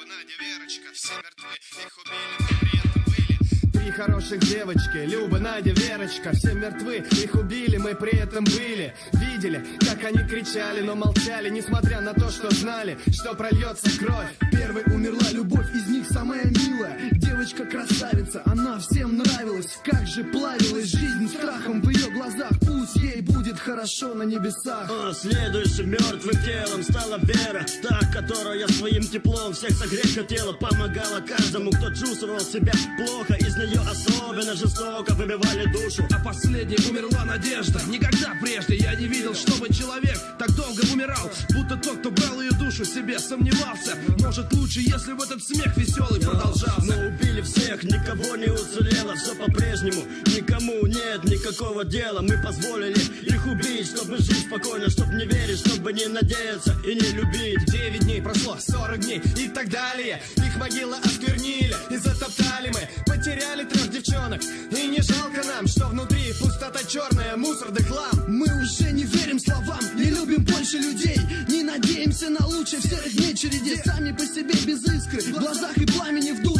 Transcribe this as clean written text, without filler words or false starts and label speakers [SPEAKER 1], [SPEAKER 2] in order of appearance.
[SPEAKER 1] Надя, Верочка, все мертвы, их убили, но при этом были. Три хороших девочки, Люба, Надя, Верочка, все мертвы, их убили, мы при этом были. Видели, как они кричали, но молчали, несмотря на то, что знали, что прольется кровь.
[SPEAKER 2] Первой умерла любовь, из них самая милая. Девочка-красавица, она всем нравилась. Как же плавилась жизнь страхом в ее глазах. Пусть ей будет хорошо на небесах.
[SPEAKER 3] Следующим мертвым телом стала Вера, та, которая своим теплом всех согреть хотела. Помогала каждому, кто чувствовал себя плохо. Из нее особенно жестоко выбивали душу.
[SPEAKER 4] А последней умерла Надежда. Никогда прежде я не видел, чтобы человек так долго умирал. Будто тот, кто брал ее душу себе, сомневался. Может лучше, если бы этот смех веселый продолжался.
[SPEAKER 3] Но убили всех, никого не уцелело. Все по-прежнему, никому нет никакого дела. Мы позволили их убить, чтобы жить спокойно, чтобы не верить, чтобы не надеяться и не любить.
[SPEAKER 1] 9 дней прошло, 40 дней и так далее. Их могилы осквернили и затоптали мы. Потеряли 3 девчонок, и не жалко нам, что внутри пустота черная, мусор да хлам.
[SPEAKER 2] Мы уже не верим словам, не любим больше людей. Не надеемся на лучшее в серых дней череде. Сами по себе без искры, в глазах и пламени в душе.